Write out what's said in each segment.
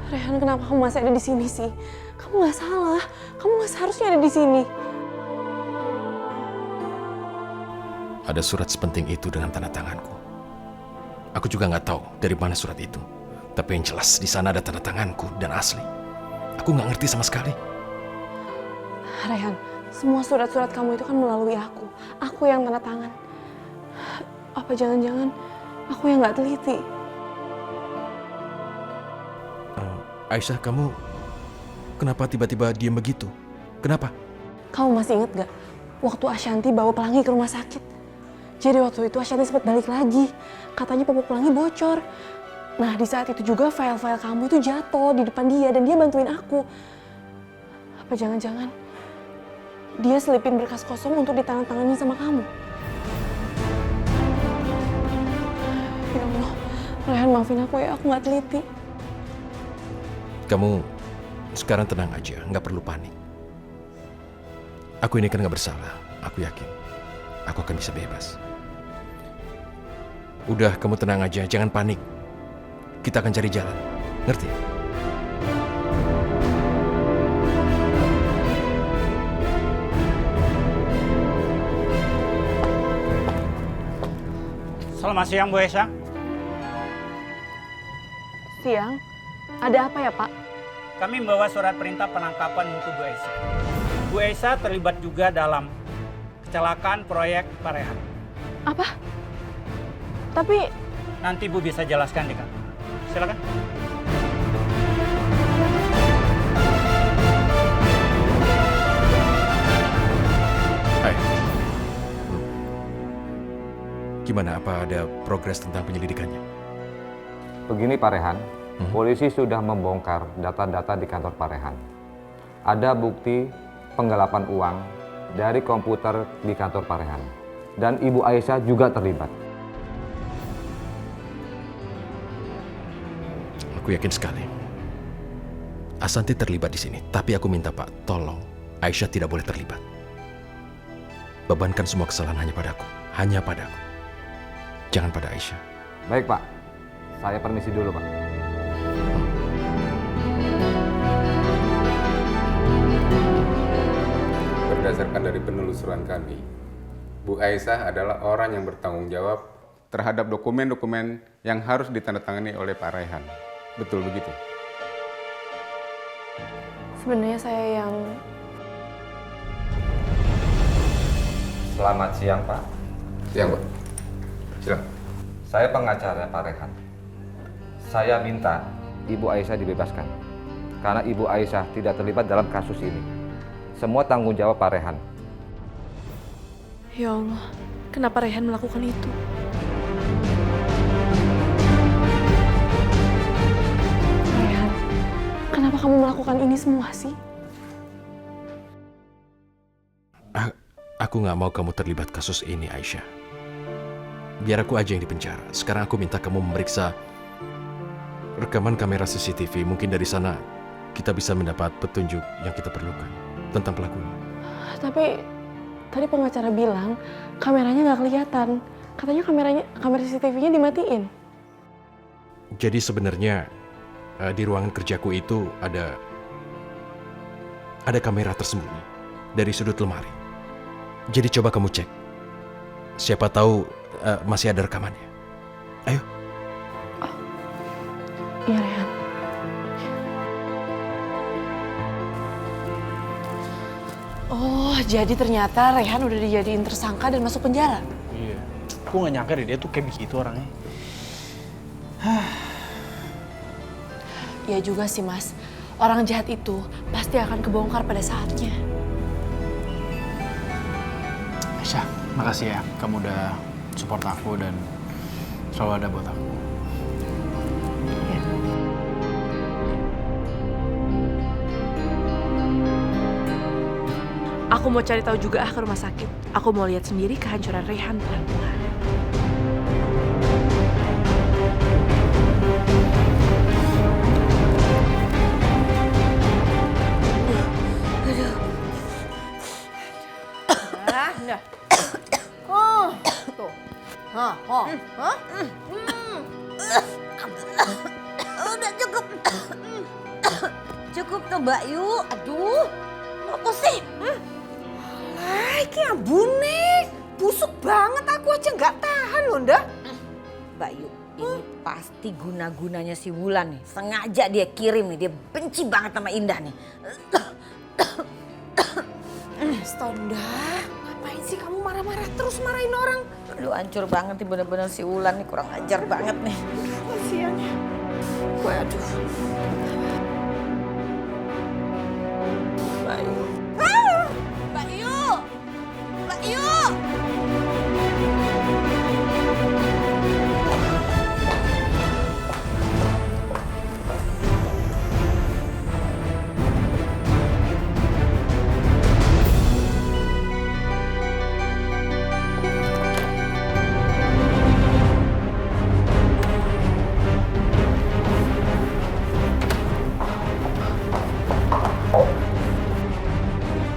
Rehan, kenapa kamu masih ada di sini sih? Kamu nggak salah. Kamu nggak seharusnya ada di sini. Ada surat sepenting itu dengan tanda tanganku. Aku juga nggak tahu dari mana surat itu. Tapi yang jelas di sana ada tanda tanganku dan asli. Aku nggak ngerti sama sekali. Rehan, semua surat-surat kamu itu kan melalui aku. Aku yang tanda tangan. Apa jangan-jangan aku yang nggak teliti? Aisyah, kamu kenapa tiba-tiba diam begitu? Kenapa? Kamu masih inget gak? Waktu Ashanti bawa Pelangi ke rumah sakit. Jadi waktu itu Ashanti sempat balik lagi. Katanya popok Pelangi bocor. Nah di saat itu juga file-file kamu itu jatuh di depan dia dan dia bantuin aku. Apa jangan-jangan dia selipin berkas kosong untuk ditandatangani sama kamu? Ya Allah, Rehan maafin aku ya, aku gak teliti. Kamu sekarang tenang aja, nggak perlu panik. Aku ini kan nggak bersalah, aku yakin. Aku akan bisa bebas. Udah, kamu tenang aja, jangan panik. Kita akan cari jalan, ngerti? Selamat siang, Bu Aisyah. Siang, ada apa ya Pak? Kami membawa surat perintah penangkapan untuk Bu Aisyah. Bu Aisyah terlibat juga dalam kecelakaan proyek Pak Rehan. Apa? Tapi Nanti Bu bisa jelaskan di kantor. Silakan. Hai. Gimana, apa ada progres tentang penyelidikannya? Begini Pak Rehan, polisi sudah membongkar data-data di kantor Pak Rehan. Ada bukti penggelapan uang dari komputer di kantor Pak Rehan. Dan Ibu Aisyah juga terlibat. Aku yakin sekali. Ashanti terlibat di sini, tapi aku minta Pak, tolong Aisyah tidak boleh terlibat. Bebankan semua kesalahan hanya padaku, hanya padaku. Jangan pada Aisyah. Baik Pak, saya permisi dulu Pak. Berdasarkan dari penelusuran kami, Bu Aisyah adalah orang yang bertanggung jawab terhadap dokumen-dokumen yang harus ditandatangani oleh Pak Rehan. Betul begitu? sebenarnya saya yang... Selamat siang Pak. Siang, Pak. Silakan. Saya pengacara Pak Rehan. Saya minta Ibu Aisyah dibebaskan. Karena Ibu Aisyah tidak terlibat dalam kasus ini. Semua tanggung jawab Pak Rehan. Ya Allah, kenapa Rehan melakukan itu? Rehan, kenapa kamu melakukan ini semua sih? Aku nggak mau kamu terlibat kasus ini, Aisyah. Biar aku aja yang dipenjara. Sekarang aku minta kamu memeriksa rekaman kamera CCTV. Mungkin dari sana kita bisa mendapat petunjuk yang kita perlukan tentang pelakunya. Tapi tadi pengacara bilang kameranya nggak kelihatan. Katanya kamera CCTV-nya dimatiin. Jadi sebenarnya di ruangan kerjaku itu ada kamera tersembunyi dari sudut lemari. Jadi coba kamu cek. Siapa tahu masih ada rekamannya. Ayo. Iya, Rehan. Oh, jadi ternyata Rehan udah dijadiin tersangka dan masuk penjara. Iya, aku gak nyangka deh dia tuh kayak begitu orangnya. Ya juga sih, Mas. Orang jahat itu pasti akan kebongkar pada saatnya. Aisyah, makasih ya kamu udah support aku dan selalu ada buat aku. Ya. Aku mau cari tahu juga ke rumah sakit. Aku mau lihat sendiri kehancuran Rehan pelan-pelan. Nah. Oh, tuh. Hah, hah, hah? Udah cukup. toh Mbak Yu. Aduh, apa sih? Alah, ini ambune. Busuk banget aku aja nggak tahan loh, Nda. Mbak Yu, ini pasti guna-gunanya si Wulan nih. Sengaja dia kirim nih, dia benci banget sama Indah nih. Stonda, ngapain sih kamu marah-marah terus marahin orang? Lu hancur banget nih bener-bener si Wulan nih, kurang ajar banget nih. Kasihan ya. Gue aduh. Mbak Yu. Mbak Yu! Mbak Yu!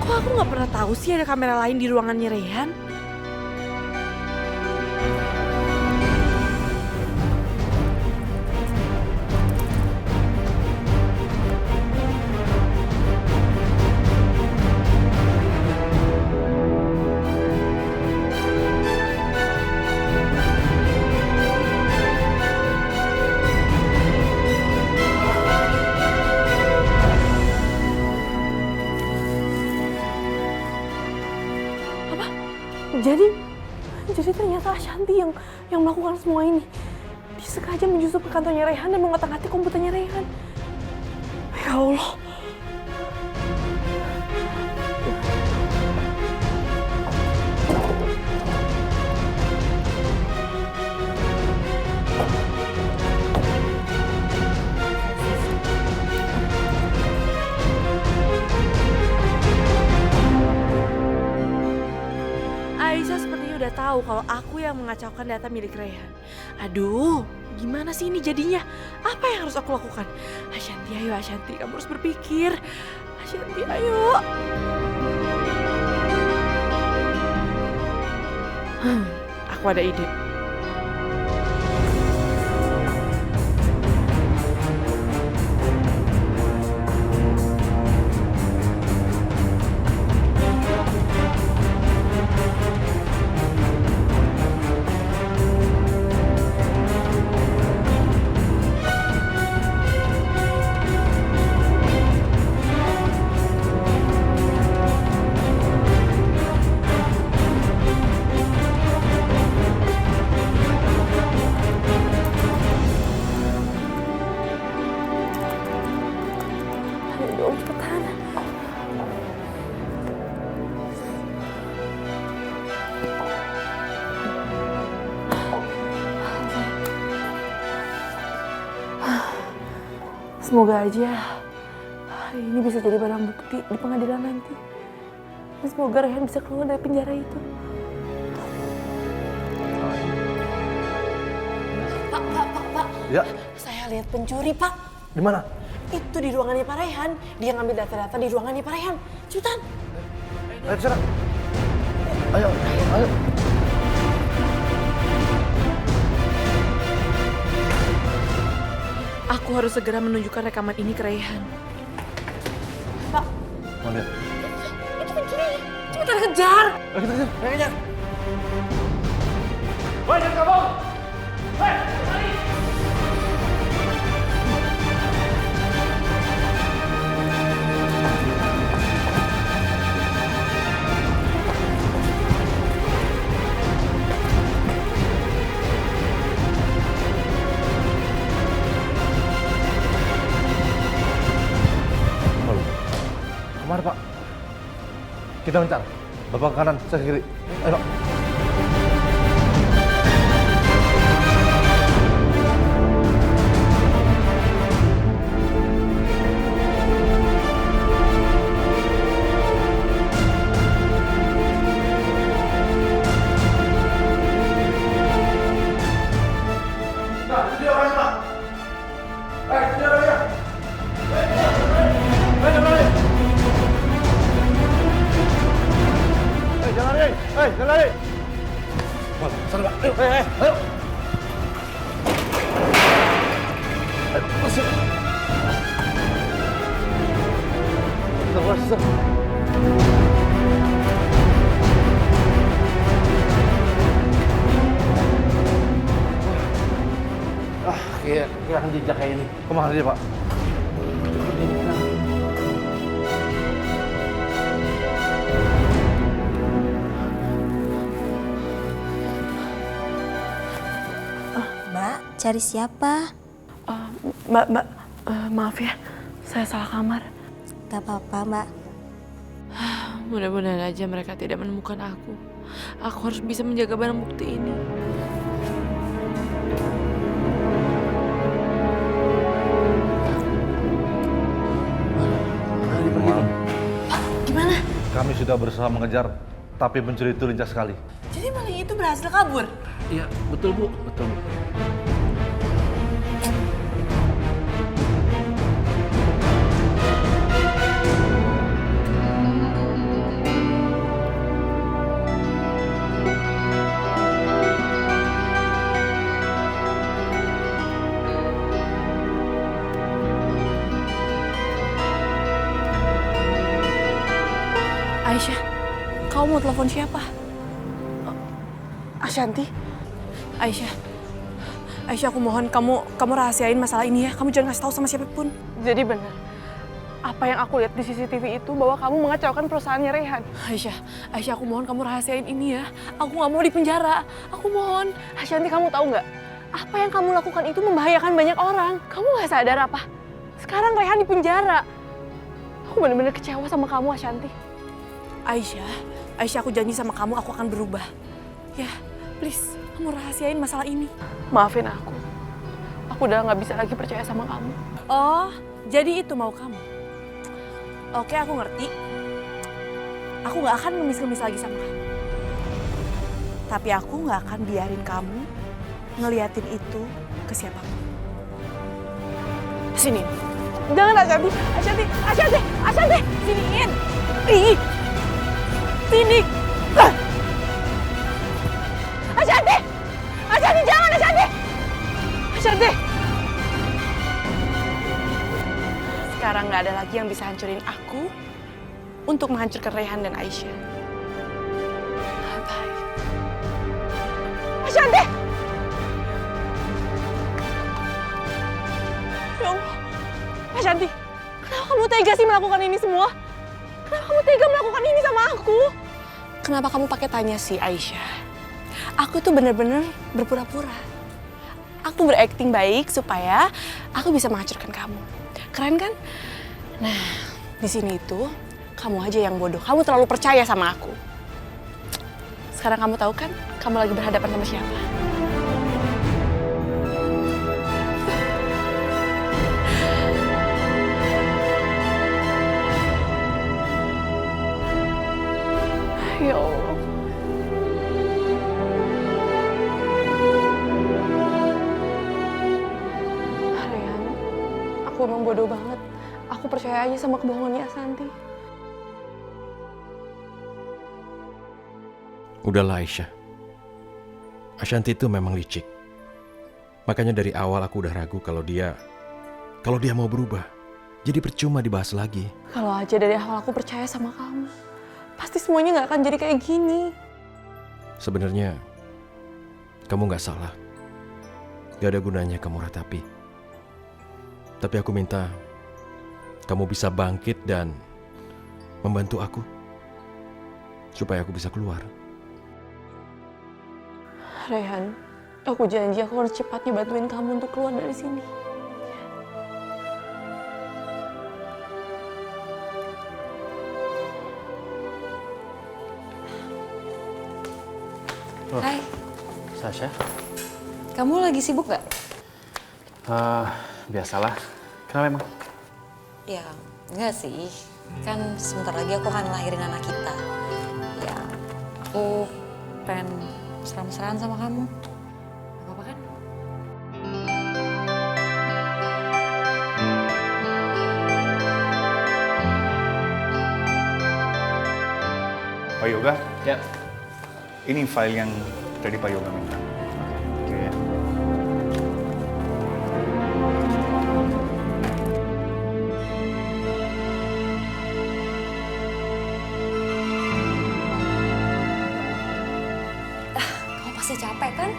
Kok aku nggak pernah tahu sih ada kamera lain di ruangannya Reyhan? Jadi ternyata Ashanti yang melakukan semua ini. Dia sengaja menyusup ke kantornya Reyhan dan mengotak-atik komputernya Reyhan. Ya Allah. Aisyah sepertinya udah tahu kalau aku yang mengacaukan data milik Reyhan. Aduh, gimana sih ini jadinya? Apa yang harus aku lakukan? Ashanti, ayo Ashanti, kamu harus berpikir. Ashanti, ayo. Aku ada ide. Ayo cepetan. Semoga aja hari ini bisa jadi barang bukti di pengadilan nanti. Dan semoga Reyhan bisa keluar dari penjara itu. Pak. Ya, Saya lihat pencuri, Pak. di mana? Itu di ruangannya Pak Reyhan. Dia ngambil data-data di ruangannya Pak Reyhan. Cepetan. Ayo ke sana. Ayo. Aku harus segera menunjukkan rekaman ini ke Reyhan. Pak, Mau lihat? itu pencuri. Cepetan kejar. Ayo kita kejar. Ayo kejar. Kemana Pak? Kita mencar. Bapak ke kanan, saya ke kiri. Ayo Pak. Jangan lari! Kayak kehilangan jejak kayak ini. Kemana dia, Pak? Mbak, cari siapa? Mbak, maaf ya, saya salah kamar. Gak apa-apa, Mbak. Mudah-mudahan aja mereka tidak menemukan aku. Aku harus bisa menjaga barang bukti ini. Gimana? Kami sudah berusaha mengejar, tapi pencuri itu lincah sekali. Jadi maling itu berhasil kabur? Iya, betul Bu. Betul. Aisyah, kamu mau telepon siapa? Ashanti? Aisyah, aku mohon kamu rahasiain masalah ini ya. Kamu jangan kasih tahu sama siapapun. Jadi benar, apa yang aku lihat di CCTV itu bahwa kamu mengacaukan perusahaannya Rehan. Aisyah, aku mohon kamu rahasiain ini ya. Aku nggak mau di penjara. Aku mohon. Ashanti, kamu tahu nggak? Apa yang kamu lakukan itu membahayakan banyak orang. Kamu nggak sadar apa? Sekarang Rehan di penjara. Aku benar-benar kecewa sama kamu, Ashanti. Aisyah, aku janji sama kamu aku akan berubah. Ya, please, kamu rahasiain masalah ini. Maafin aku. Aku udah nggak bisa lagi percaya sama kamu. Oh, jadi itu mau kamu? Oke, aku ngerti. Aku nggak akan ngemis-ngemis lagi sama kamu. Tapi aku nggak akan biarin kamu ngeliatin itu ke siapapun. Sini. Jangan, Ashanti. Siniin. Ih. Sini. Ashanti, jangan, Ashanti. Sekarang nggak ada lagi yang bisa hancurin aku untuk menghancurkan Rehan dan Aisyah. Bye. Ashanti. Ya Allah. Ashanti, kenapa kamu tega sih melakukan ini semua? Kenapa kamu tega melakukan ini sama aku? Kenapa kamu pakai tanya sih, Aisyah? Aku tuh bener-bener berpura-pura. Aku berakting baik supaya aku bisa menghancurkan kamu. Keren kan? Nah, di sini itu kamu aja yang bodoh. Kamu terlalu percaya sama aku. Sekarang kamu tahu kan, kamu lagi berhadapan sama siapa? Ya Allah. Rehan, aku emang bodoh banget. Aku percaya aja sama kebohongannya Ashanti. Udahlah Aisyah. Ashanti itu memang licik. Makanya dari awal aku udah ragu kalau dia mau berubah. Jadi percuma dibahas lagi. Kalau aja dari awal aku percaya sama kamu, pasti semuanya nggak akan jadi kayak gini. Sebenarnya kamu nggak salah. Gak ada gunanya kamu ratapi. Tapi aku minta kamu bisa bangkit dan membantu aku supaya aku bisa keluar. Rehan, aku janji aku harus cepatnya bantuin kamu untuk keluar dari sini. Hai, Sasha? kamu lagi sibuk gak? Biasalah. Kenapa emang? Ya, enggak sih. Kan sebentar lagi aku akan lahirin anak kita. Ya, aku pengen mesra-mesraan sama kamu. Gak apa-apa kan? Pak Yoga, Ya. ini file yang tadi Pak Yoga minta. Oke. Kamu pasti capek kan?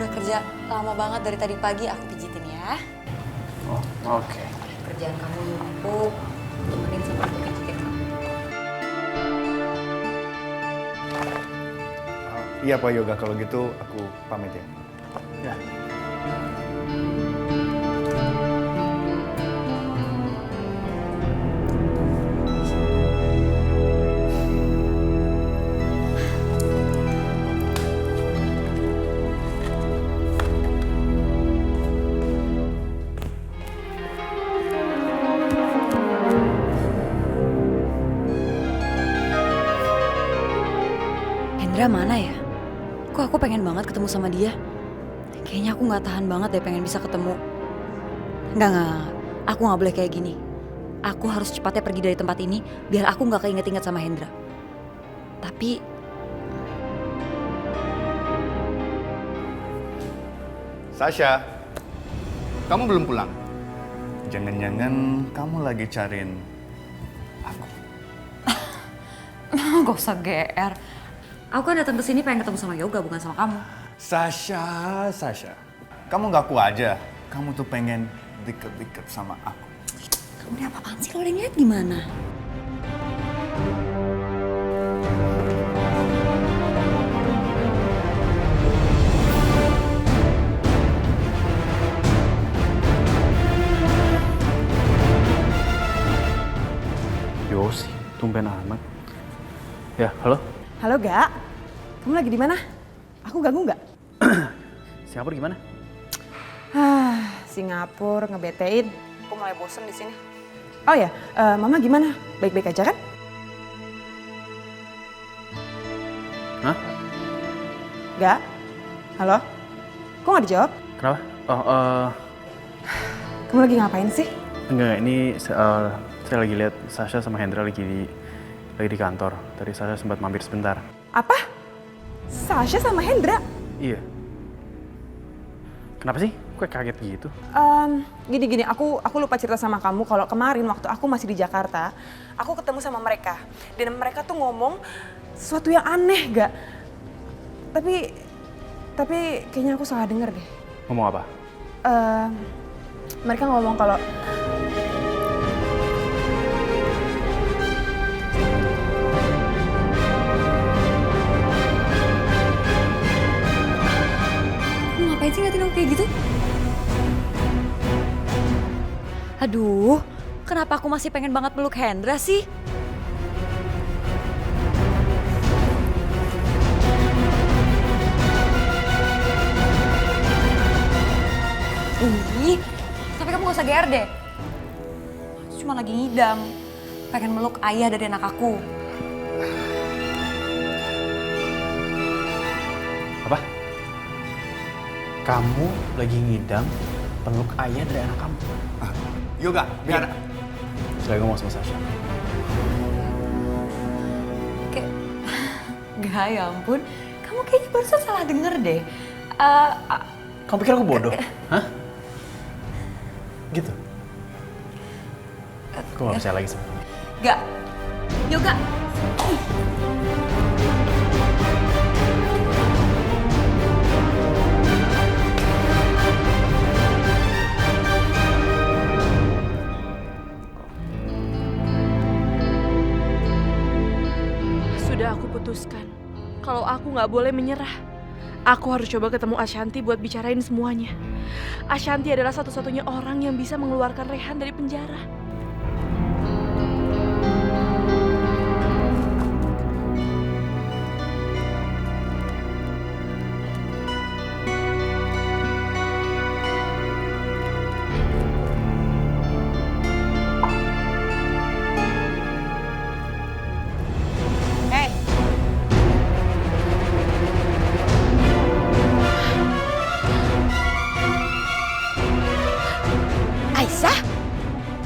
udah kerja lama banget dari tadi pagi, aku pijitin ya. Oh, oke. Kerjaan kamu aku temenin sama aku pijitin kamu. Iya Pak Yoga, kalau gitu aku pamit ya. Ya. Hendra mana ya? Kok aku pengen banget ketemu sama dia? Kayaknya aku nggak tahan banget deh pengen bisa ketemu. Enggak. Aku nggak boleh kayak gini. Aku harus cepatnya pergi dari tempat ini biar aku nggak keinget-inget sama Hendra. Tapi Sasha, kamu belum pulang? Jangan-jangan kamu lagi cariin aku. gak usah GR. Aku kan datang ke sini pengen ketemu sama Yoga, bukan sama kamu. Sasha, kamu ngaku aja. Kamu tuh pengen deket-deket sama aku. Kamu ini apa-apaan sih? Kalau udah ngeliat gimana? Yosi, tumben amat. Ya, halo? Halo, Gak. Kamu lagi di mana? Aku ganggu nggak? Singapura gimana? Singapura ngebetein. Aku mulai bosen di sini. Oh ya, Mama gimana? Baik-baik aja kan? Hah? Gak? Halo? Kok nggak dijawab? Kenapa? Oh, Kamu lagi ngapain sih? enggak, ini saya lagi lihat Sasha sama Hendra lagi di kantor. Tadi Sasha sempat mampir sebentar. Apa? Sasha sama Hendra? Iya. Kenapa sih? Kok kaget gitu? Gini, aku lupa cerita sama kamu kalau kemarin waktu aku masih di Jakarta, aku ketemu sama mereka. Dan mereka tuh ngomong sesuatu yang aneh, Gak? Tapi kayaknya aku salah denger deh. Ngomong apa? Mereka ngomong kalau Ngapain sih ngatin aku kayak gitu? Aduh, kenapa aku masih pengen banget peluk Hendra sih? Ih, tapi kamu gak usah GR deh. Cuma lagi ngidam, pengen meluk ayah dari anak aku. Apa? Kamu lagi ngidam peluk ayah dari anak kamu? Yoga, biar... Saya ngomong sama Sasha. Gak, ya ampun. Kamu kayaknya barusan salah denger deh. Kamu pikir aku bodoh? Hah? Gitu? Aku gak percaya lagi sama kamu. Gak. Yoga. Sudah aku putuskan kalau aku nggak boleh menyerah. Aku harus coba ketemu Ashanti buat bicarain semuanya. Ashanti adalah satu-satunya orang yang bisa mengeluarkan Rehan dari penjara.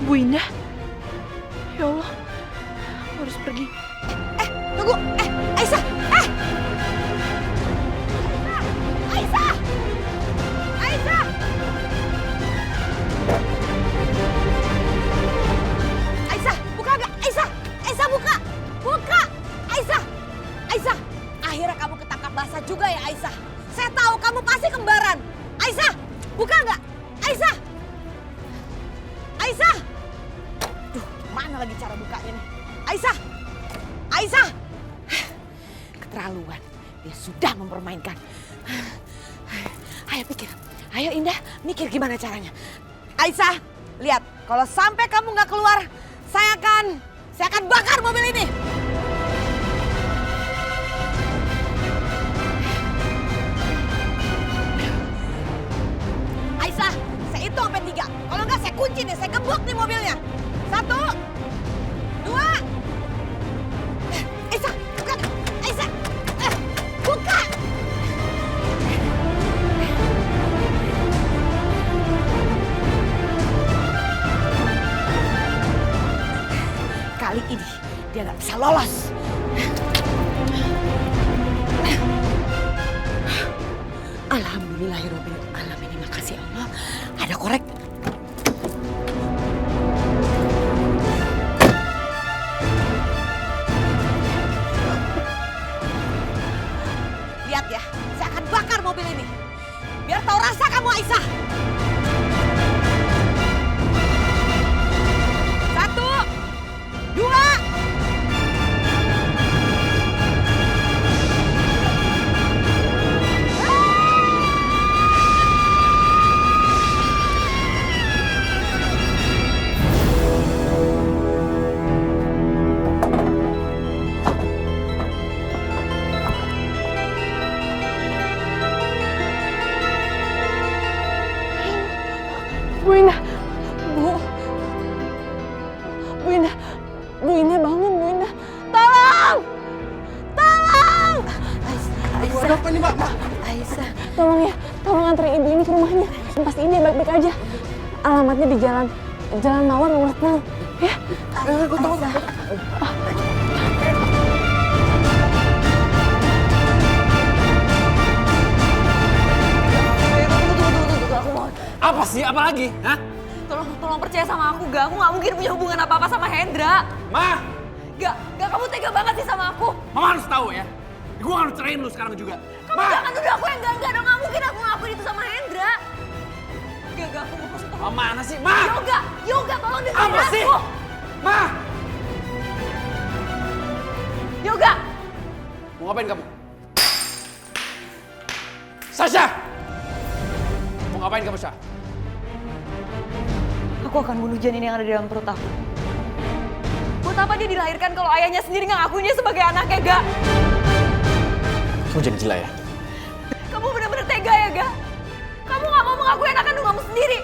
Bu Indah, ya Allah, aku harus pergi. Tunggu, Aisyah, Aisyah, Aisyah, Aisyah, buka gak? Aisyah buka, Aisyah, akhirnya kamu ketangkap basah juga ya Aisyah. Saya tahu kamu pasti kembaran. sudah mempermainkan. Ayo pikir, ayo Indah, mikir gimana caranya. Aisyah, lihat, kalau sampai kamu nggak keluar, saya akan bakar mobil ini. Aisyah, saya hitung sampai 3. Kalau nggak saya kunci nih, saya gebuk nih mobilnya. 1, 2. Aisyah, buka. Aisyah, buka. Kali ini dia nggak bisa lolos. Alhamdulillahirobbil alamin. Makasih Allah. Ada korek. Lihat ya, saya akan bakar mobil ini. Biar tahu rasa kamu, Aisyah. 1, 2. Bu Indah, Bu Indah, Bu Indah bangun, Bu Indah, tolong, tolong. Ada apa nih, Mbak? Aisyah, tolong ya, tolong anterin ibu ini ke rumahnya. Pasti ini baik-baik aja. Alamatnya di Jalan Mawar nomor 6, ya. Aku tahu. Apa sih? Apa lagi? Hah? Tolong percaya sama aku, Ga. Aku nggak mungkin punya hubungan apa-apa sama Hendra. Ma! Ga, kamu tega banget sih sama aku. Mama harus tahu ya. Gue harus cerain lu sekarang juga. Kamu jangan nuduh aku yang enggak dong. Nggak mungkin aku ngakuin itu sama Hendra. Ga, aku mau kasih tahu. Oh, mana sih? Ma! Yoga, tolong dengerin Apa aku. sih? Ma! Yoga! Mau ngapain kamu? Sasha! Mau ngapain kamu, Sasha? Aku akan bunuh janin yang ada di dalam perut aku. Buat apa dia dilahirkan kalau ayahnya sendiri nggak ngakuinnya sebagai anaknya, Ga? Kamu jangan gila ya? Kamu benar-benar tega ya, Ga? Kamu nggak mau mengakui anak kandung kamu sendiri.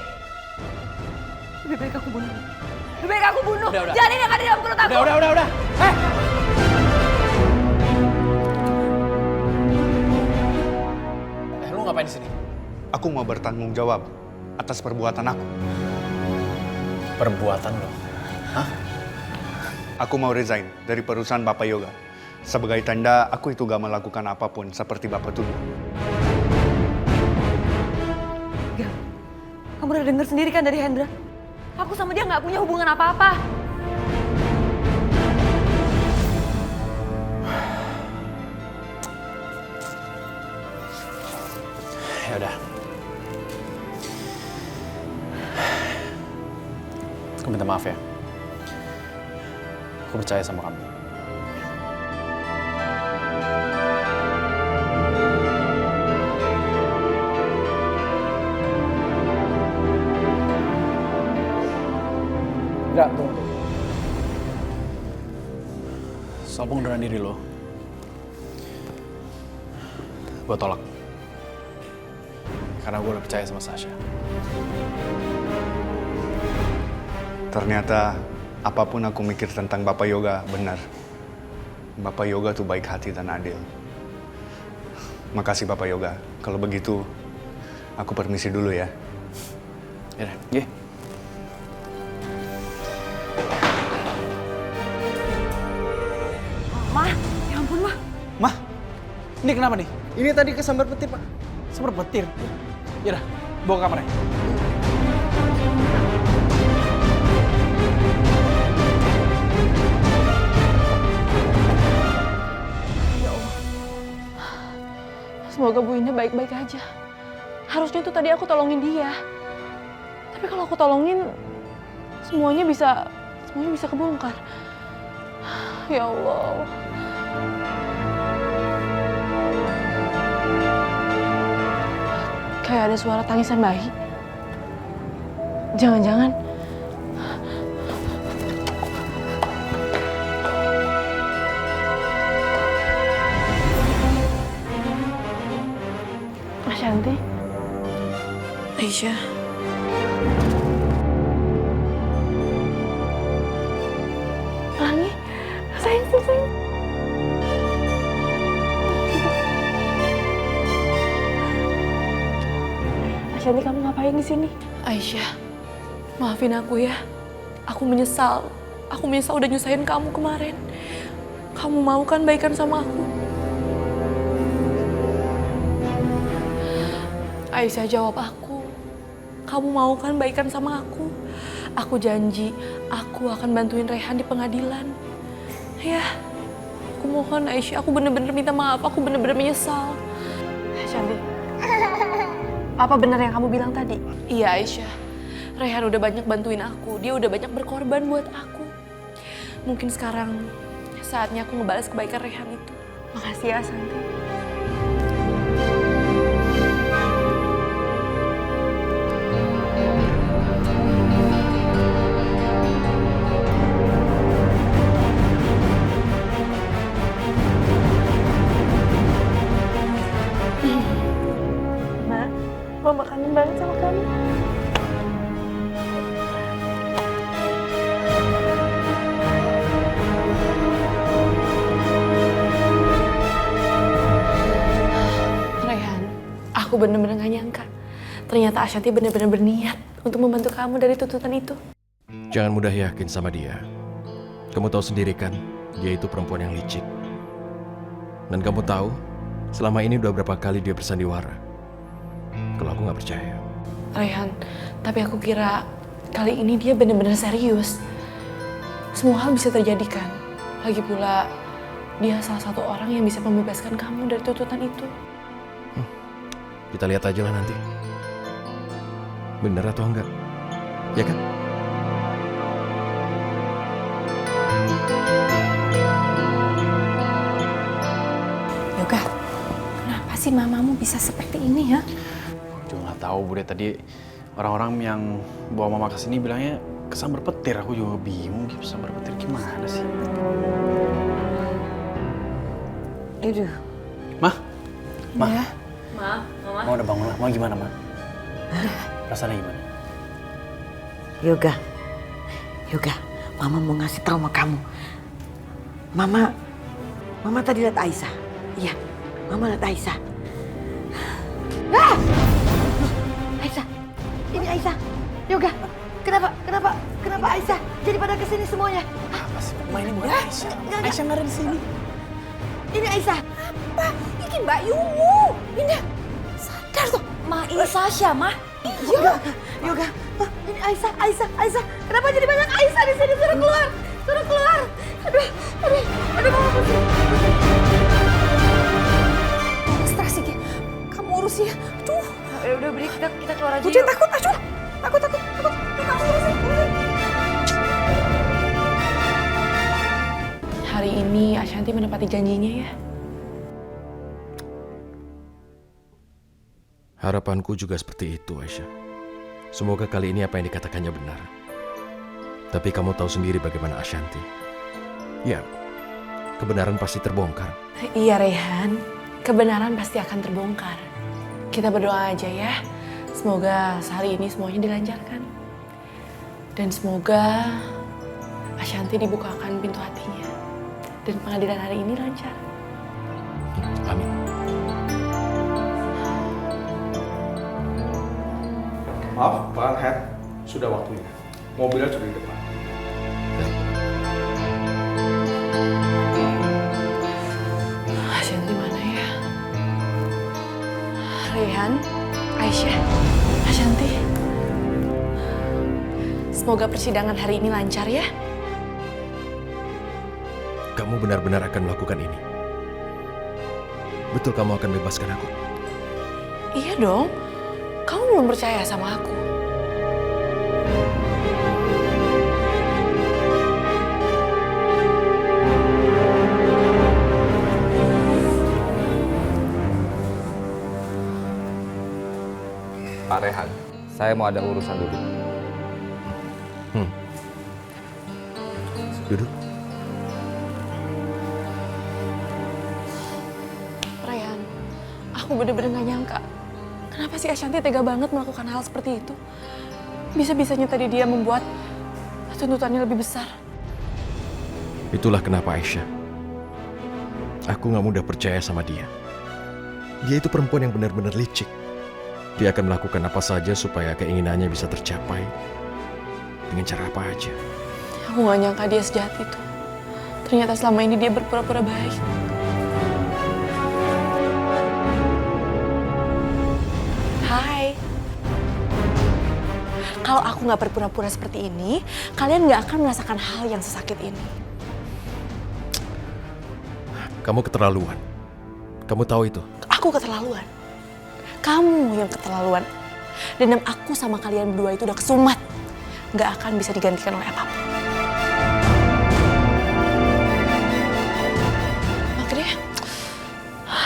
Lebih baik aku bunuh. Lebih baik aku bunuh Udah. janin yang ada di dalam perut aku. Udah. Lu ngapain di sini? Aku mau bertanggung jawab atas perbuatan aku. Perbuatan lo? Hah? Aku mau resign dari perusahaan Bapak Yoga. Sebagai tanda aku itu gak melakukan apapun seperti Bapak tuduh. Ga, kamu udah denger sendiri kan dari Hendra? Aku sama dia nggak punya hubungan apa-apa. Ya udah. Aku minta maaf ya. Aku percaya sama kamu. Enggak, tunggu. Soal pengunduran diri lo, gue tolak. Karena gue udah percaya sama Sasha. Ternyata apapun aku mikir tentang Bapak Yoga benar. Bapak Yoga tuh baik hati dan adil. Makasih Bapak Yoga. Kalau begitu, aku permisi dulu ya. Yaudah, ye. Ma, ya ampun, Ma. Mah, ini kenapa nih? Ini tadi kesambar petir, Pak. Sambar petir? Yaudah, bawa ke kamarnya. Semoga Bu Indah baik-baik aja. Harusnya tuh tadi aku tolongin dia. Tapi kalau aku tolongin, semuanya bisa kebongkar. Ya Allah. Kayak ada suara tangisan bayi. Jangan-jangan Ashanti? Aisyah. Pelangi? Sayang. Ashanti, kamu ngapain di sini? Aisyah. Maafin aku ya. Aku menyesal. Aku menyesal udah nyusahin kamu kemarin. Kamu mau kan baikan sama aku? Aisyah, jawab aku. Kamu mau kan baikan sama aku? Aku janji, aku akan bantuin Rehan di pengadilan. Ya, aku mohon Aisyah, aku bener-bener minta maaf. Aku bener-bener menyesal. Ashanti, apa benar yang kamu bilang tadi? Iya Aisyah, Rehan udah banyak bantuin aku. Dia udah banyak berkorban buat aku. Mungkin sekarang saatnya aku ngebalas kebaikan Rehan itu. Makasih ya Ashanti. Mama kangen banget sama kamu. Rehan, aku bener-bener gak nyangka. Ternyata Ashanti bener-bener berniat untuk membantu kamu dari tuntutan itu. Jangan mudah yakin sama dia. Kamu tahu sendiri kan, dia itu perempuan yang licik. Dan kamu tahu, selama ini udah berapa kali dia bersandiwara. Kalau aku nggak percaya. Rehan, tapi aku kira kali ini dia benar-benar serius. Semua hal bisa terjadi kan. Lagi pula, dia salah satu orang yang bisa membebaskan kamu dari tuntutan itu. Kita lihat aja lah nanti. Bener atau enggak? Ya kan? Yoga, kenapa sih mamamu bisa seperti ini ya? Juga nggak tahu Bude, tadi orang-orang yang bawa mama ke sini bilangnya kesambar petir. Aku juga bingung kesambar petir gimana sih. Aduh. Mah? Ya. Ma, Mama. Mama udah bangun lah. Mama gimana, Ma? Rasanya gimana? Yoga, Mama mau ngasih tahu sama kamu. Mama tadi lihat Aisyah. Iya, Mama lihat Aisyah. Ah! Aisyah, ini Aisyah. Yoga, kenapa Aisyah jadi pada kesini semuanya? Apa sih? Ma, ini bukan Aisyah. Aisyah nggak ada di sini. Ini Aisyah. Apa? Ini Mbak Yumu. Ini sadar tuh. Ma, ini Sasha, Ma. Yoga, ini Aisyah. Kenapa jadi banyak Aisyah di sini? Suruh keluar. Aduh, Mama pusing. Stres ya. Kamu urus ya. Aduh. Ya udah, Bri, kita keluar aja. Udah yuk. takut. Kamu urusin. Hari ini Ashanti menepati janjinya ya. Harapanku juga seperti itu, Aisyah. Semoga kali ini apa yang dikatakannya benar. Tapi kamu tahu sendiri bagaimana Ashanti. Ya, kebenaran pasti terbongkar. Iya Rehan, kebenaran pasti akan terbongkar. Kita berdoa aja ya. Semoga hari ini semuanya dilancarkan. Dan semoga Ashanti dibukakan pintu hatinya. Dan pengadilan hari ini lancar. Amin. Maaf, Pak Alhat. Sudah waktunya. Mobilnya sudah di depan. Ashanti mana ya? Rehan, Aisyah, Ashanti. Semoga persidangan hari ini lancar ya. Kamu benar-benar akan melakukan ini. Betul kamu akan bebaskan aku? Iya dong. Kamu belum percaya sama aku. Saya mau ada urusan dulu. Duduk. Ryan, aku bener-bener gak nyangka. Kenapa sih Ashanti tega banget melakukan hal seperti itu? Bisa-bisanya tadi dia membuat tuntutannya lebih besar. Itulah kenapa Aisyah, aku gak mudah percaya sama dia. Dia itu perempuan yang benar-benar licik. Dia akan melakukan apa saja supaya keinginannya bisa tercapai. Dengan cara apa aja. Aku gak nyangka dia sejahat itu. Ternyata selama ini dia berpura-pura baik. Hai. Kalau aku gak berpura-pura seperti ini, kalian gak akan merasakan hal yang sesakit ini. Kamu keterlaluan. Kamu tahu itu? Aku keterlaluan. Kamu yang keterlaluan. Dendam aku sama kalian berdua itu udah kesumat. Gak akan bisa digantikan oleh apapun. Makanya,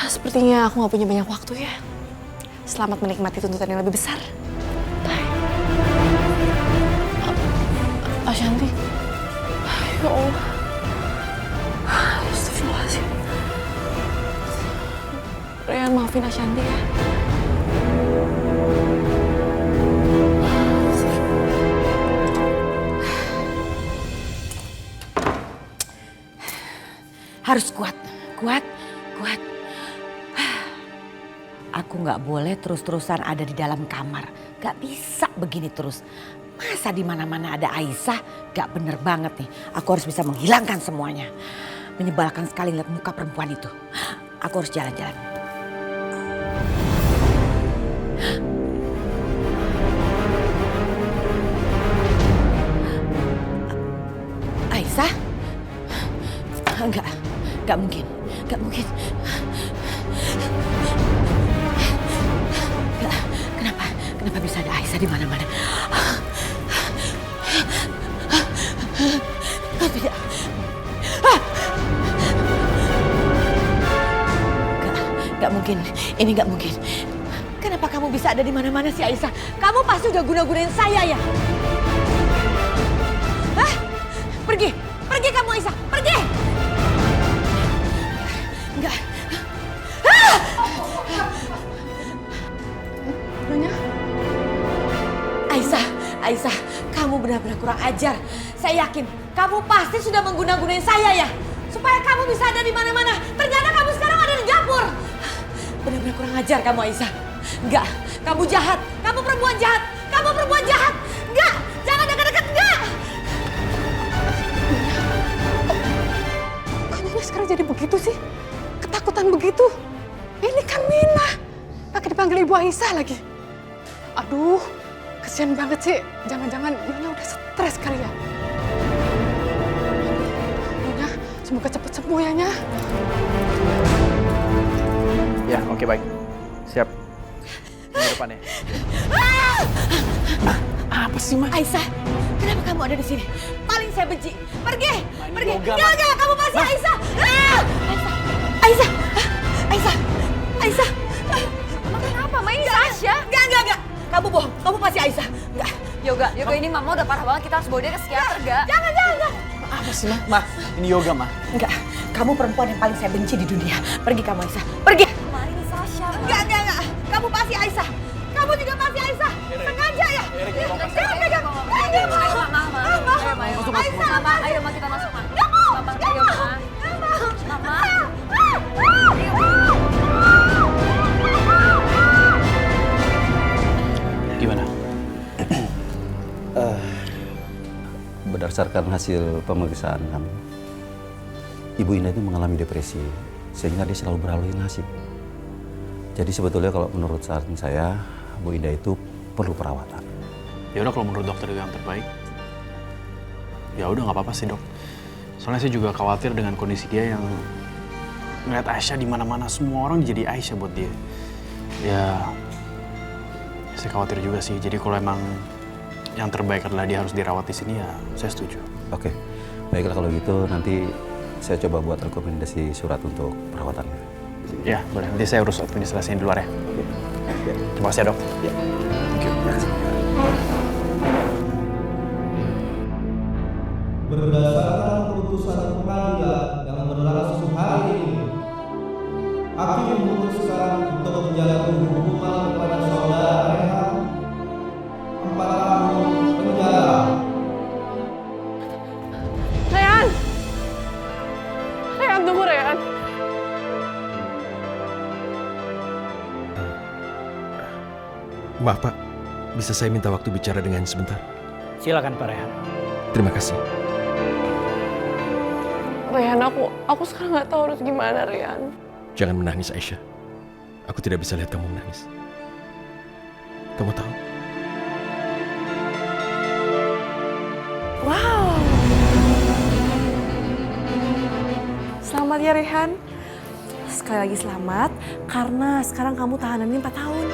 sepertinya aku gak punya banyak waktu ya. Selamat menikmati tuntutan yang lebih besar. Bye. Ashanti. Ya Allah. Astagfirullahaladzim. Ryan, maafin Ashanti ya. Harus kuat, kuat. Aku nggak boleh terus-terusan ada di dalam kamar. Gak bisa begini terus. Masa di mana-mana ada Aisyah? Gak bener banget nih. Aku harus bisa menghilangkan semuanya. Menyebalkan sekali lihat muka perempuan itu. Aku harus jalan-jalan. Aisyah? Gak mungkin. Kenapa bisa ada Aisyah di mana-mana? Tidak. Gak mungkin. Ini gak mungkin. Kenapa kamu bisa ada di mana-mana sih Aisyah? Kamu pasti udah guna-gunain saya ya? Hah? Pergi kamu Aisyah, pergi! Enggak. Aisyah, kamu benar-benar kurang ajar. Saya yakin kamu pasti sudah mengguna-gunain saya ya, supaya kamu bisa ada di mana-mana. Ternyata kamu sekarang ada di dapur. Benar-benar kurang ajar kamu Aisyah. Enggak, kamu jahat. Kamu perempuan jahat. Enggak, jangan dekat-dekat, enggak. Kok Nyonya sekarang jadi begitu sih? Ketakutan begitu. Ini kan Mina. Pakai dipanggil Ibu Aisyah lagi. Aduh. Kasian banget sih, jangan-jangan Nyonya udah stres kali ya. Nyonya, semoga cepat sembuh ya, Nya. Ya, oke baik. Siap. Di depannya. Apa sih, Ma? Aisyah, kenapa kamu ada di sini? Paling saya benci. Pergi. Yoga, Enggak, kamu pasti Aisyah. Aisyah. Emang kenapa? Ma, ini Sasha. Enggak. Kamu bohong, kamu pasti Aisyah. Enggak. Yoga, ini Mama udah parah banget. Kita harus bawa dia ke psikiater, ga? Jangan. Apa sih, Ma? Ini Yoga, Ma. Enggak, kamu perempuan yang paling saya benci di dunia. Pergi kamu Aisyah, pergi. Ma, ini Sasha. Enggak. Kamu pasti Aisyah. Kamu juga pasti Aisyah. Sengaja ya? Jangan pegang. Enggak mau. Ayo, Ma, kita masuk, Ma. Enggak mau. Ayo, Ma. Mama. Gimana? Berdasarkan hasil pemeriksaan kami, Ibu Indah itu mengalami depresi, sehingga dia selalu berhalusinasi. Jadi sebetulnya kalau menurut saran saya, Bu Indah itu perlu perawatan. Ya udah, kalau menurut dokter itu yang terbaik, ya udah nggak apa-apa sih dok. Soalnya saya juga khawatir dengan kondisi dia yang ngeliat Aisyah di mana-mana, semua orang jadi Aisyah buat dia. Ya, saya khawatir juga sih. Jadi kalau emang yang terbaik adalah dia harus dirawat di sini, ya saya setuju. Oke, baiklah kalau gitu nanti saya coba buat rekomendasi surat untuk perawatannya. Ya, boleh. Nanti saya urus administrasinya di luar ya. Terima kasih ya dok. Thank you. berdasarkan keputusan pengadilan yang berlangsung hari ini, hakim memutuskan untuk menjatuhkan hukuman kepada saudara Rehan 4 tahun penjara. Rehan! Rehan, tunggu Rehan. Maaf Pak, bisa saya minta waktu bicara dengan sebentar? Silakan Pak Rehan. Terima kasih. Rehan, aku sekarang nggak tahu harus gimana, Rehan. Jangan menangis Aisyah. Aku tidak bisa lihat kamu menangis. Kamu tahu? Wow. Selamat ya Rehan. Sekali lagi selamat, karena sekarang kamu tahanannya 4 tahun.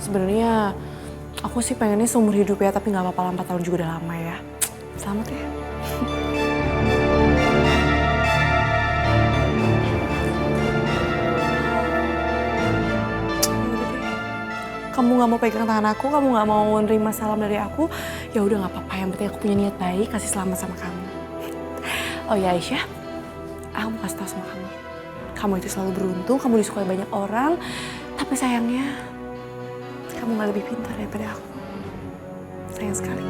Sebenarnya aku sih pengennya seumur hidup ya, tapi nggak apa-apa lah, 4 tahun juga udah lama ya. Selamat ya. Kamu nggak mau pegang tangan aku, kamu nggak mau nerima salam dari aku, ya udah nggak apa-apa. Yang penting aku punya niat baik, kasih selamat sama kamu. Oh ya Aisyah, aku mau kasih tau sama kamu. Kamu itu selalu beruntung, kamu disukai banyak orang, tapi sayangnya kamu nggak lebih pintar daripada aku. Sayang sekali.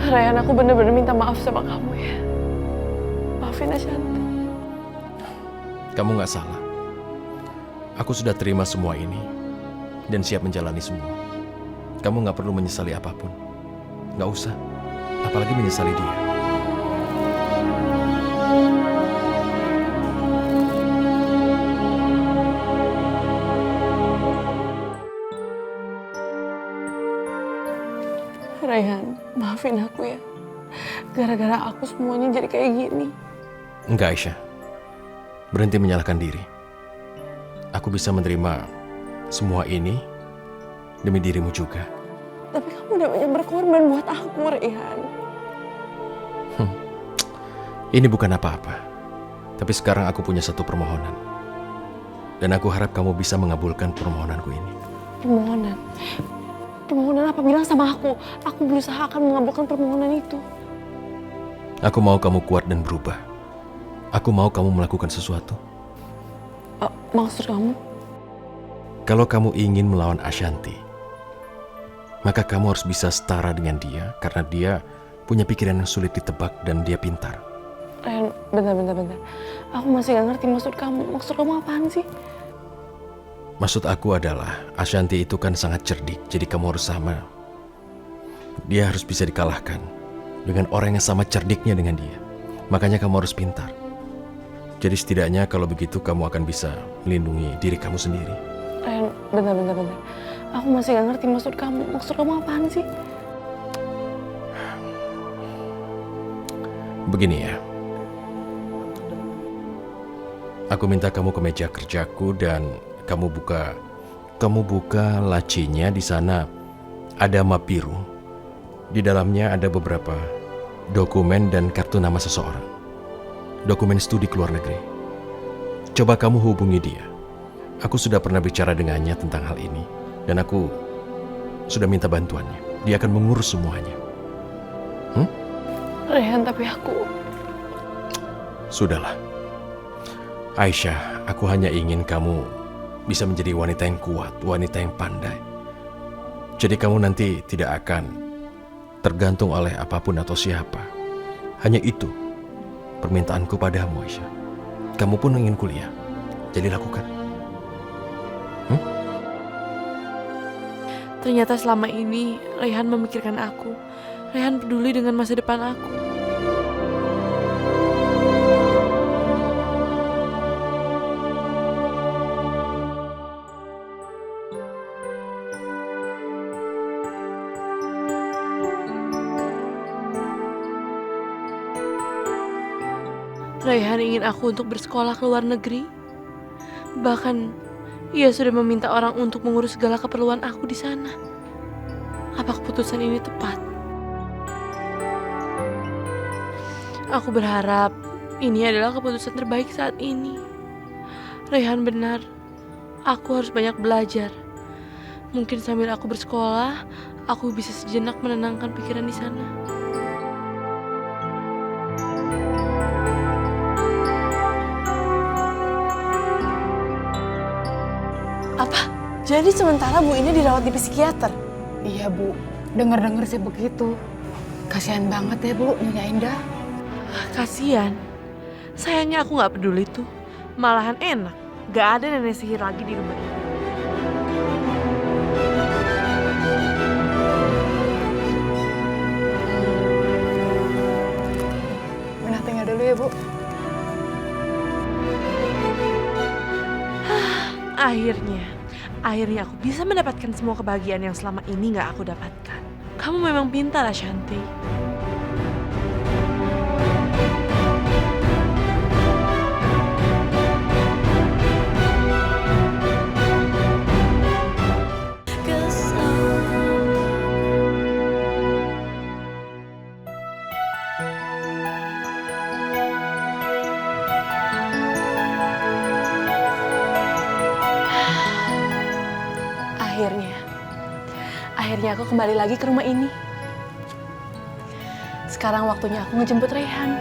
Ryan, aku bener-bener minta maaf sama kamu ya. Maafin Ashanti. Kamu nggak salah. Aku sudah terima semua ini dan siap menjalani semua. Kamu nggak perlu menyesali apapun. Nggak usah. Apalagi menyesali dia. Rayhan, maafin aku ya. Gara-gara aku semuanya jadi kayak gini. Enggak Aisyah. Berhenti menyalahkan diri. Aku bisa menerima semua ini demi dirimu juga. Tapi kamu udah banyak berkorban buat aku, Rayhan. Ini bukan apa-apa. Tapi sekarang aku punya satu permohonan. Dan aku harap kamu bisa mengabulkan permohonanku ini. Permohonan? Permohonan apa? Bilang sama aku. Aku berusaha akan mengabulkan permohonan itu. Aku mau kamu kuat dan berubah. Aku mau kamu melakukan sesuatu. Maksud kamu? Kalau kamu ingin melawan Ashanti, maka kamu harus bisa setara dengan dia karena dia punya pikiran yang sulit ditebak dan dia pintar. Bentar. Aku masih gak ngerti maksud kamu. Maksud kamu apaan sih? Maksud aku adalah Ashanti itu kan sangat cerdik, jadi kamu harus sama. Dia harus bisa dikalahkan dengan orang yang sama cerdiknya dengan dia. Makanya kamu harus pintar. Jadi setidaknya kalau begitu kamu akan bisa melindungi diri kamu sendiri. Bentar. Aku masih gak ngerti maksud kamu. Maksud kamu apaan sih? Begini ya. Aku minta kamu ke meja kerjaku dan kamu buka lacinya. Di sana ada map biru. Di dalamnya ada beberapa dokumen dan kartu nama seseorang. Dokumen studi ke luar negeri. Coba kamu hubungi dia. Aku sudah pernah bicara dengannya tentang hal ini dan aku sudah minta bantuannya. Dia akan mengurus semuanya. Rayhan, tapi aku... Sudahlah. Aisyah, aku hanya ingin kamu bisa menjadi wanita yang kuat, wanita yang pandai. Jadi kamu nanti tidak akan tergantung oleh apapun atau siapa. Hanya itu permintaanku padamu, Aisyah. Kamu pun ingin kuliah, jadi lakukan. Ternyata selama ini Rayhan memikirkan aku. Rayhan peduli dengan masa depan aku. Rayhan ingin aku untuk bersekolah ke luar negeri. Bahkan ia sudah meminta orang untuk mengurus segala keperluan aku di sana. Apa keputusan ini tepat? Aku berharap Ini adalah keputusan terbaik saat ini. Rehan benar. Aku harus banyak belajar. Mungkin sambil aku bersekolah, aku bisa sejenak menenangkan pikiran di sana. Apa? Jadi sementara Bu ini dirawat di psikiater? Iya Bu, dengar-dengar sih begitu. Kasihan banget ya Bu, Nyonya Indah. Kasian. Sayangnya aku gak peduli tuh. Malahan enak. Gak ada nenek sihir lagi di rumah ini. Minah tinggal dulu ya Bu. Akhirnya aku bisa mendapatkan semua kebahagiaan yang selama ini gak aku dapatkan. Kamu memang pintar, Ashanti. Akhirnya aku kembali lagi ke rumah ini. Sekarang waktunya aku ngejemput Rehan.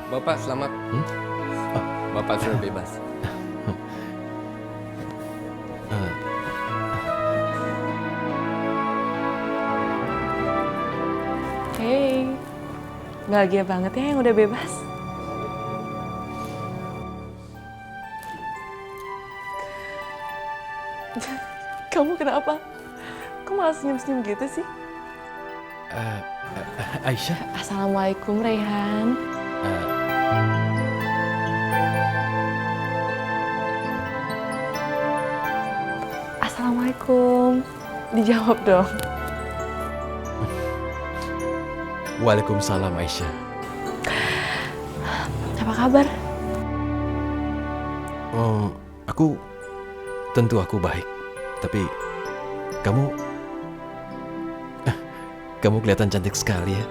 Bapak selamat. Bapak sudah bebas. Hey, bahagia banget ya yang udah bebas. Kamu kenapa? Kok malah senyum-senyum gitu sih? Aisyah? Assalamualaikum, Rehan. Assalamualaikum. Dijawab dong. Waalaikumsalam, Aisyah. Apa kabar? Tentu aku baik. Tapi kamu kelihatan cantik sekali ya.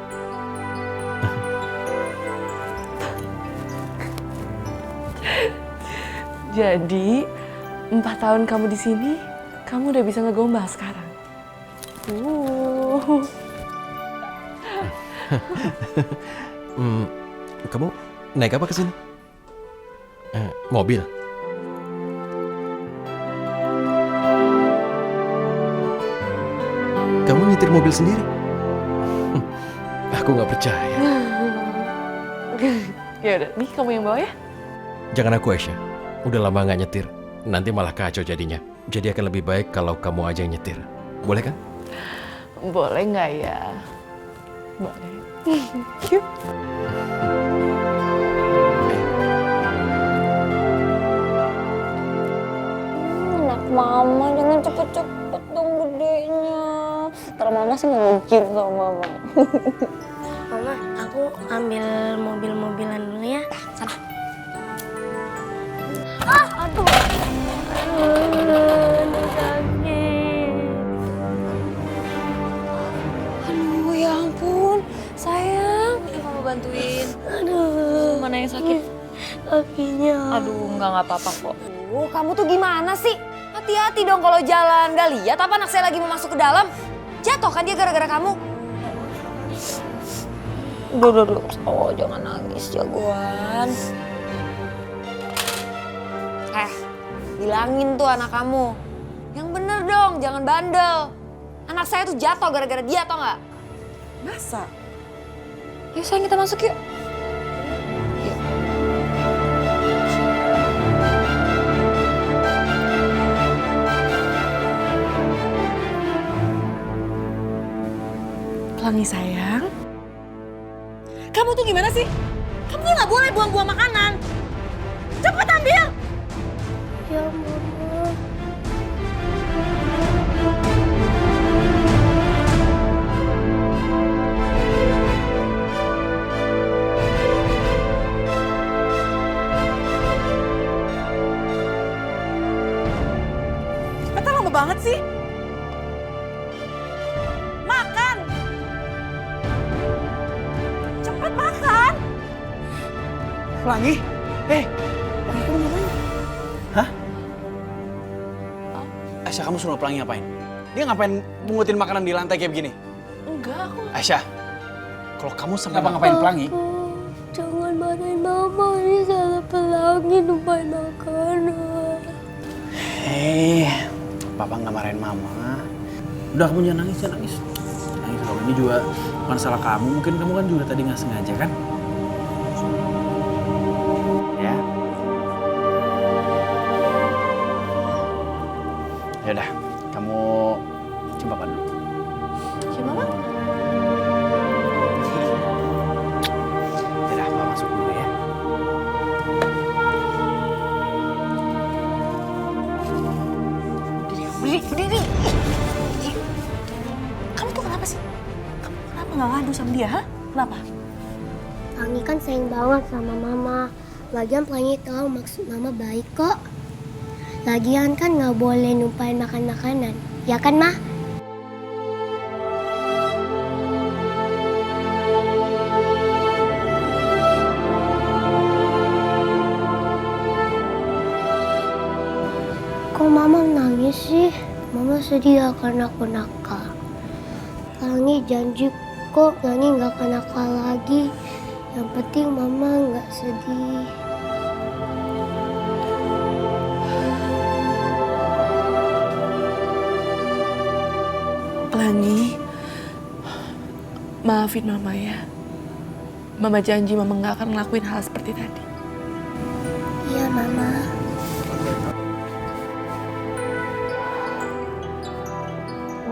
Jadi 4 tahun kamu di sini, kamu udah bisa ngegombal sekarang. Kamu naik apa ke sini? Mobil. Kamu nyetir mobil sendiri? Aku nggak percaya. Ya udah, nih kamu yang bawa ya. Jangan aku, Aisyah. Udah lama nggak nyetir. Nanti malah kacau jadinya. Jadi akan lebih baik kalau kamu aja yang nyetir. Boleh kan? Boleh nggak ya? Boleh. Yuk. Anak mama jangan cepet-cepet dong gedenya. Ntar mama sih ngejir sama mama. Mama, aku ambil mobil-mobilan dulu ya. Sana. Aduh, sakit. Aduh, ya ampun. Sayang, mama bantuin. Aduh. Mana yang sakit? Kakinya. Aduh, nggak apa-apa kok. Kamu tuh gimana sih? Hati-hati dong kalau jalan. Gak lihat apa anak saya lagi mau masuk ke dalam? Jatuh kan dia gara-gara kamu? Udah. Oh, jangan nangis, jagoan. Bilangin tuh anak kamu. Yang bener dong, jangan bandel. Anak saya tuh jatuh gara-gara dia, tau nggak? Masa? Yuk sayang, kita masuk yuk. Pelangi sayang. Kamu tuh gimana sih? Kamu tuh nggak boleh buang-buang makanan. Cepet ambil. Ya banget sih? Makan! Cepet makan! Pelangi? Pelangi kamu ngapain? Hah? Aisyah, kamu suruh Pelangi ngapain? Dia ngapain mungutin makanan di lantai kayak begini? Enggak, aku... Aisyah, kalau kamu sampai ngapain Pelangi? Jangan marahin mama, ini salah Pelangi numpain makanan. Papa nggak marahin mama. Udah, kamu jangan nangis, jangan nangis. Nangis loh, ini juga bukan salah kamu. Mungkin kamu kan juga tadi nggak sengaja kan? Ya. Ya udah, kamu coba makan dulu. Coba Mama. Ya udah, Papa masuk dulu ya. Berdiri. Kamu tuh kenapa sih? Kamu kenapa nggak ngadu sama dia, ha? Kenapa? Pelangi kan sayang banget sama mama. Lagian Pelangi tahu maksud mama baik kok. Lagian kan nggak boleh numpain makan makanan, ya kan Ma? Kok mama nangis sih? Mama sedih ya karena aku nakal. Pelangi janji kok Pelangi nggak akan nakal lagi. Yang penting mama nggak sedih. Pelangi, maafin Mama ya. Mama janji Mama nggak akan ngelakuin hal seperti tadi. Iya Mama.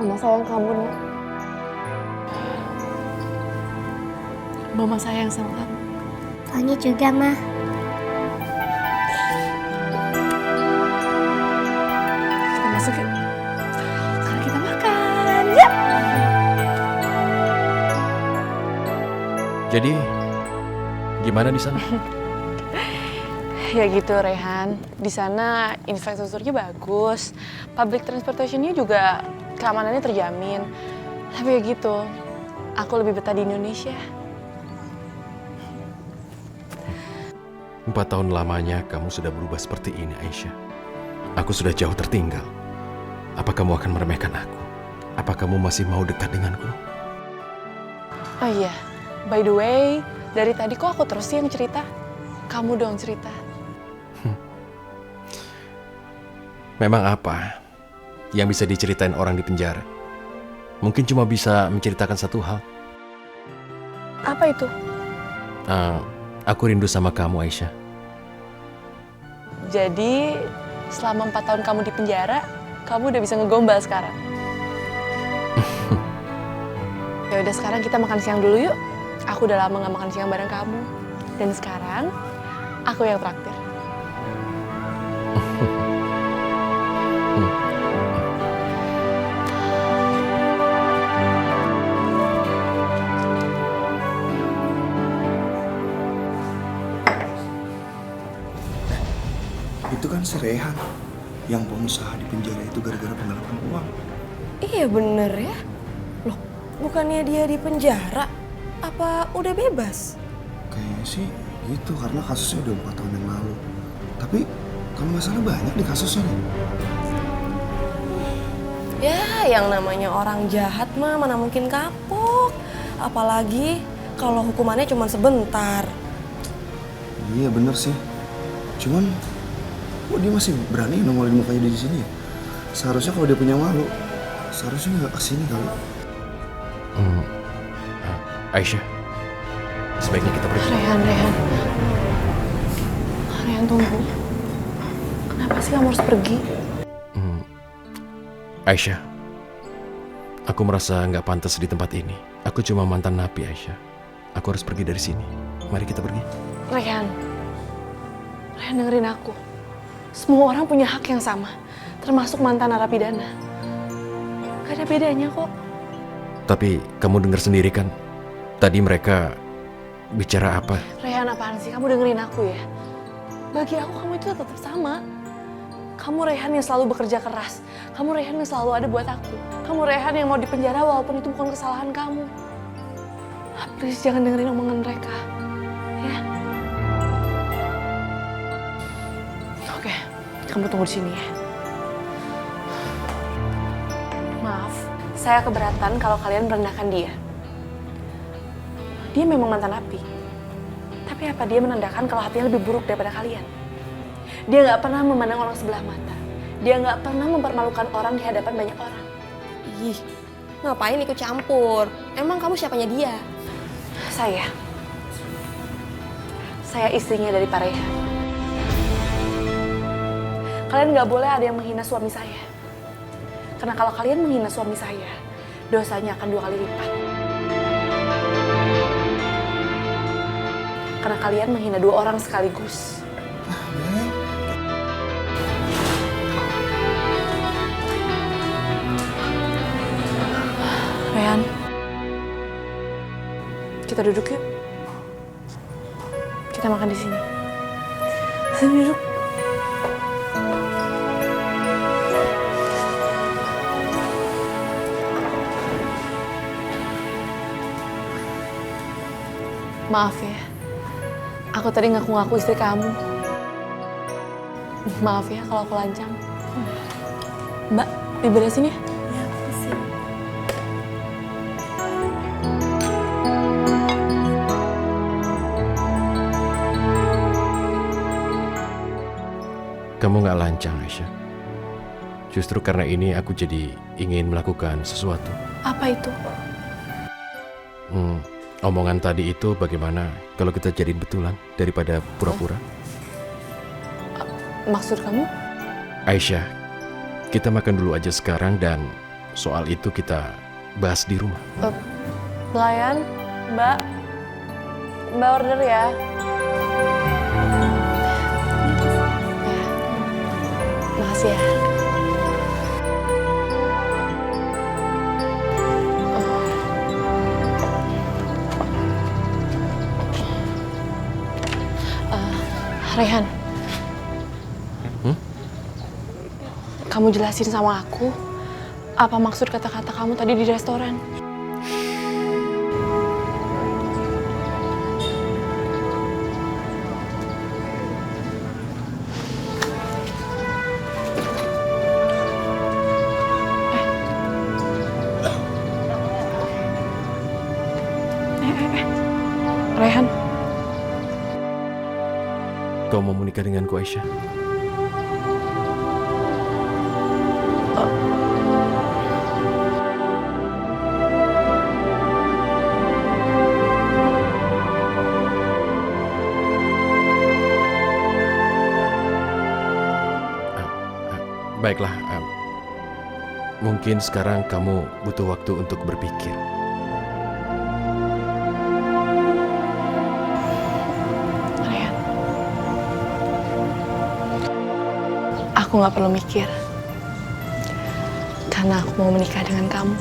Mama sayang kamu, Nak. Mama sayang sama kamu. Pelangi juga, Ma. Kita masuk yuk. Sekarang kita makan. Ya. Jadi, gimana di sana? Ya gitu, Rehan. Di sana infrastrukturnya bagus, public transportation-nya juga keamanannya terjamin. Tapi ya gitu, aku lebih betah di Indonesia. 4 tahun lamanya kamu sudah berubah seperti ini, Aisyah. Aku sudah jauh tertinggal. Apa kamu akan meremehkan aku? Apa kamu masih mau dekat denganku? Oh iya, by the way, dari tadi kok aku terus sih yang cerita? Kamu dong cerita. Memang apa yang bisa diceritain orang di penjara? Mungkin cuma bisa menceritakan satu hal. Apa itu? Aku rindu sama kamu, Aisyah. Jadi, selama 4 tahun kamu di penjara, kamu udah bisa ngegombal sekarang. Ya udah sekarang kita makan siang dulu yuk. Aku udah lama gak makan siang bareng kamu. Dan sekarang, aku yang traktir. Itu kan si Rehan yang pengusaha di penjara itu gara-gara penggelapan uang. Iya bener ya. Loh, bukannya dia di penjara? Apa udah bebas? Kayaknya sih gitu karena kasusnya udah 4 tahun yang lalu. Tapi kalau nggak salah banyak di kasusnya nih. Ya, yang namanya orang jahat mah mana mungkin kapok. Apalagi kalau hukumannya cuma sebentar. Iya bener sih. Cuman kok dia masih berani nongolin mukanya di sini ya? Seharusnya kalau dia punya malu, seharusnya nggak kesini kali. Aisyah, sebaiknya kita pergi. Rehan. Rehan, tunggu. Kenapa sih kamu harus pergi? Aisyah, aku merasa nggak pantas di tempat ini. Aku cuma mantan napi, Aisyah. Aku harus pergi dari sini. Mari kita pergi. Rehan dengerin aku. Semua orang punya hak yang sama, termasuk mantan narapidana. Gak ada bedanya kok. Tapi kamu dengar sendiri kan, tadi mereka bicara apa? Rehan, apaan sih? Kamu dengerin aku ya. Bagi aku kamu itu tetap sama. Kamu Rehan yang selalu bekerja keras. Kamu Rehan yang selalu ada buat aku. Kamu Rehan yang mau dipenjara walaupun itu bukan kesalahan kamu. Please jangan dengerin omongan mereka. Ya. Oke, kamu tunggu di sini ya. Maaf, saya keberatan kalau kalian merendahkan dia. Dia memang mantan napi. Tapi apa dia menandakan kalau hatinya lebih buruk daripada kalian? Dia nggak pernah memandang orang sebelah mata. Dia nggak pernah mempermalukan orang di hadapan banyak orang. Ih, ngapain ikut campur? Emang kamu siapanya dia? Saya istrinya dari Pak Rehan. Kalian nggak boleh ada yang menghina suami saya. Karena kalau kalian menghina suami saya, dosanya akan 2 kali lipat. Karena kalian menghina 2 orang sekaligus. Rehan, kita duduk yuk. Kita makan di sini. Sini duduk. Maaf ya, aku tadi ngaku-ngaku istri kamu. Maaf ya kalau aku lancang. Mbak, diberesin ya? Ya, kasih. Kamu nggak lancang, Aisyah. Justru karena ini aku jadi ingin melakukan sesuatu. Apa itu? Omongan tadi itu bagaimana kalau kita jadiin betulan daripada pura-pura? Maksud kamu? Aisyah, kita makan dulu aja sekarang dan soal itu kita bahas di rumah. Pelayan, Mbak order ya. Makasih ya. Rehan, kamu jelasin sama aku apa maksud kata-kata kamu tadi di restoran? Rehan, kau mau menikah denganku, Aisyah? Baiklah, mungkin sekarang kamu butuh waktu untuk berpikir. Rehan, aku nggak perlu mikir, karena aku mau menikah dengan kamu.